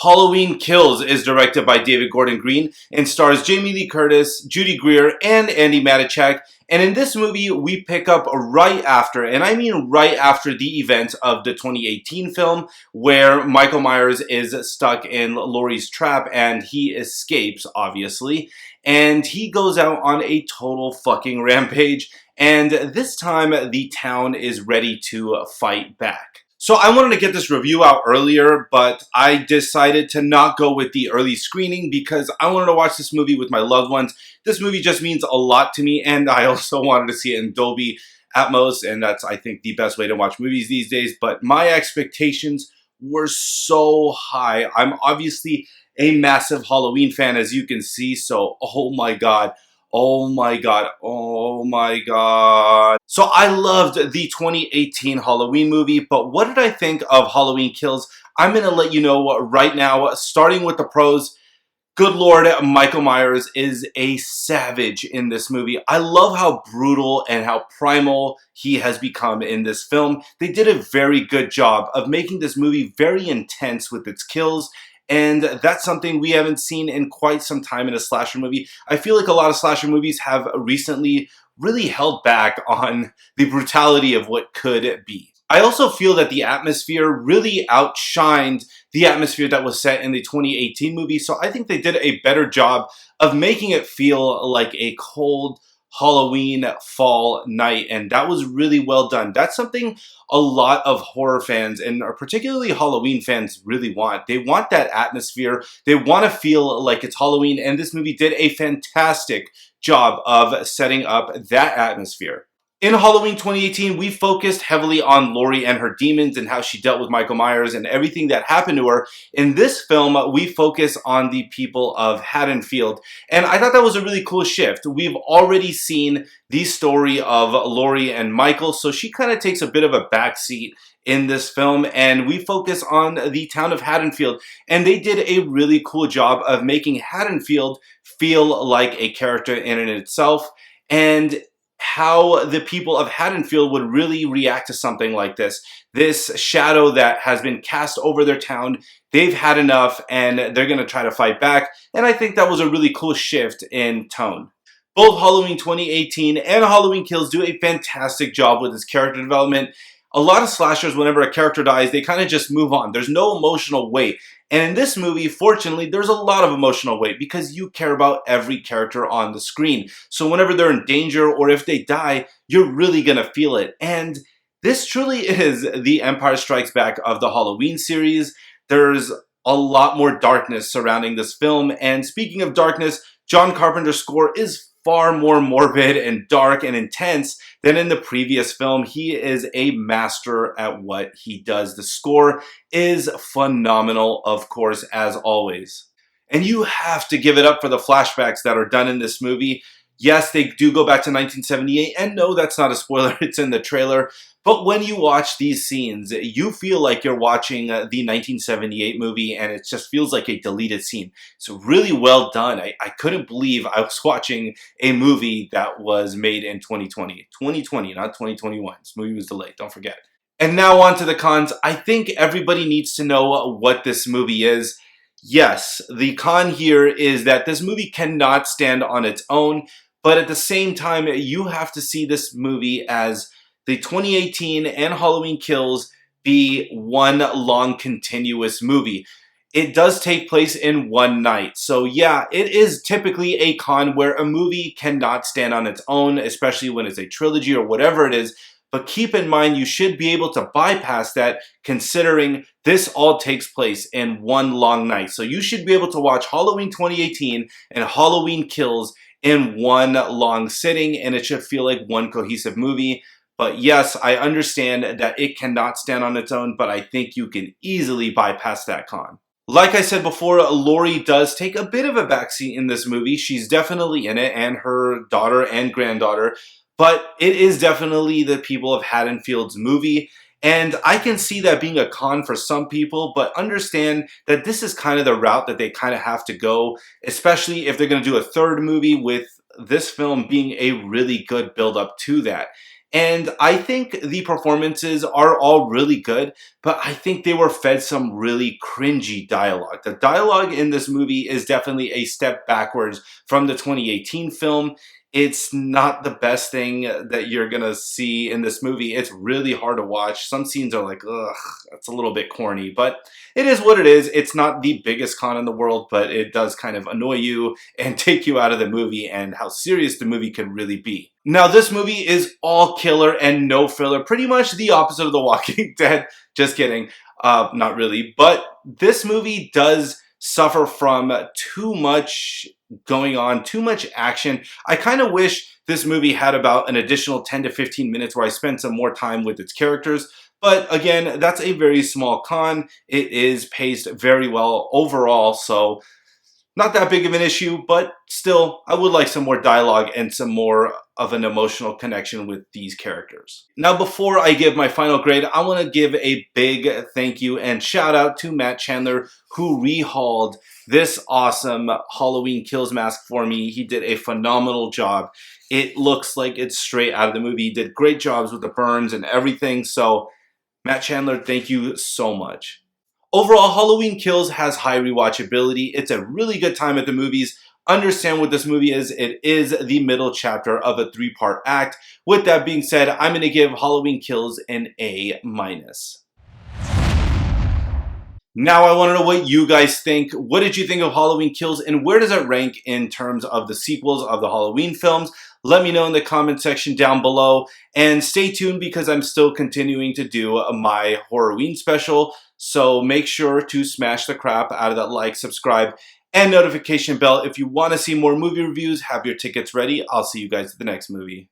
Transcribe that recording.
Halloween Kills is directed by David Gordon Green and stars Jamie Lee Curtis, Judy Greer, and Andy Matichak. And in this movie, we pick up right after, and I mean right after the events of the 2018 film, where Michael Myers is stuck in Laurie's trap and he escapes, obviously. And he goes out on a total fucking rampage. And this time, the town is ready to fight back. So I wanted to get this review out earlier, but I decided to not go with the early screening because I wanted to watch this movie with my loved ones. This movie just means a lot to me, and I also wanted to see it in Dolby Atmos, and that's, I think, the best way to watch movies these days. But my expectations were so high. I'm obviously a massive Halloween fan, as you can see, so oh my god. Oh my god, oh my god. So I loved the 2018 Halloween movie, but what did I think of Halloween Kills? I'm gonna let you know right now, starting with the pros. Good lord, Michael Myers is a savage in this movie. I love how brutal and how primal he has become in this film. They did a very good job of making this movie very intense with its kills, and that's something we haven't seen in quite some time in a slasher movie. I feel like a lot of slasher movies have recently really held back on the brutality of what could be. I also feel that the atmosphere really outshined the atmosphere that was set in the 2018 movie, so I think they did a better job of making it feel like a cold Halloween fall night, and that was really well done. That's something a lot of horror fans and particularly Halloween fans really want. They want that atmosphere. They want to feel like it's Halloween, and this movie did a fantastic job of setting up that atmosphere. In Halloween 2018, we focused heavily on Laurie and her demons and how she dealt with Michael Myers and everything that happened to her. In this film, we focus on the people of Haddonfield, and I thought that was a really cool shift. We've already seen the story of Laurie and Michael, so she kind of takes a bit of a backseat in this film, and we focus on the town of Haddonfield, and they did a really cool job of making Haddonfield feel like a character in and itself, and how the people of Haddonfield would really react to something like this. This shadow that has been cast over their town, they've had enough and they're going to try to fight back. And I think that was a really cool shift in tone. Both Halloween 2018 and Halloween Kills do a fantastic job with its character development. A lot of slashers, whenever a character dies, they kind of just move on. There's no emotional weight. And in this movie, fortunately, there's a lot of emotional weight because you care about every character on the screen. So whenever they're in danger or if they die, you're really going to feel it. And this truly is the Empire Strikes Back of the Halloween series. There's a lot more darkness surrounding this film. And speaking of darkness, John Carpenter's score is far more morbid and dark and intense than in the previous film. He is a master at what he does. The score is phenomenal, of course, as always. And you have to give it up for the flashbacks that are done in this movie. Yes, they do go back to 1978, and no, that's not a spoiler, it's in the trailer. But when you watch these scenes, you feel like you're watching the 1978 movie, and it just feels like a deleted scene. It's really well done. I couldn't believe I was watching a movie that was made in 2020. 2020, not 2021. This movie was delayed, don't forget. And now on to the cons. I think everybody needs to know what this movie is. Yes, the con here is that this movie cannot stand on its own, but at the same time, you have to see this movie as the 2018 and Halloween Kills be one long continuous movie. It does take place in one night. So yeah, it is typically a con where a movie cannot stand on its own, especially when it's a trilogy or whatever it is. But keep in mind, you should be able to bypass that considering this all takes place in one long night. So you should be able to watch Halloween 2018 and Halloween Kills in one long sitting, and it should feel like one cohesive movie. But yes, I understand that it cannot stand on its own, but I think you can easily bypass that con. Like I said before, Laurie does take a bit of a backseat in this movie. She's definitely in it, and her daughter and granddaughter, but it is definitely the people of Haddonfield's movie. And I can see that being a con for some people, but understand that this is kind of the route that they kind of have to go, especially if they're going to do a third movie with this film being a really good build up to that. And I think the performances are all really good, but I think they were fed some really cringy dialogue. The dialogue in this movie is definitely a step backwards from the 2018 film. It's not the best thing that you're gonna see in this movie. It's really hard to watch. Some scenes are like, ugh, that's a little bit corny, but it is what it is. It's not the biggest con in the world, but it does kind of annoy you and take you out of the movie and how serious the movie can really be. Now, this movie is all killer and no filler, pretty much the opposite of The Walking Dead. Just kidding. Not really. But this movie does suffer from too much going on, too much action. I kind of wish this movie had about an additional 10 to 15 minutes where I spent some more time with its characters. But again, that's a very small con. It is paced very well overall, so not that big of an issue, but still, I would like some more dialogue and some more of an emotional connection with these characters. Now, before I give my final grade, I want to give a big thank you and shout out to Matt Chandler, who rehauled this awesome Halloween Kills mask for me. He did a phenomenal job. It looks like it's straight out of the movie. He did great jobs with the burns and everything. So, Matt Chandler, thank you so much. Overall, Halloween Kills has high rewatchability. It's a really good time at the movies. Understand what this movie is. It is the middle chapter of a 3-part act. With that being said, I'm going to give Halloween Kills an A-. Now I want to know what you guys think. What did you think of Halloween Kills, and where does it rank in terms of the sequels of the Halloween films? Let me know in the comment section down below, and stay tuned because I'm still continuing to do my Horrorween special, so make sure to smash the crap out of that like, subscribe, and notification bell if you want to see more movie reviews. Have your tickets ready. I'll see you guys at the next movie.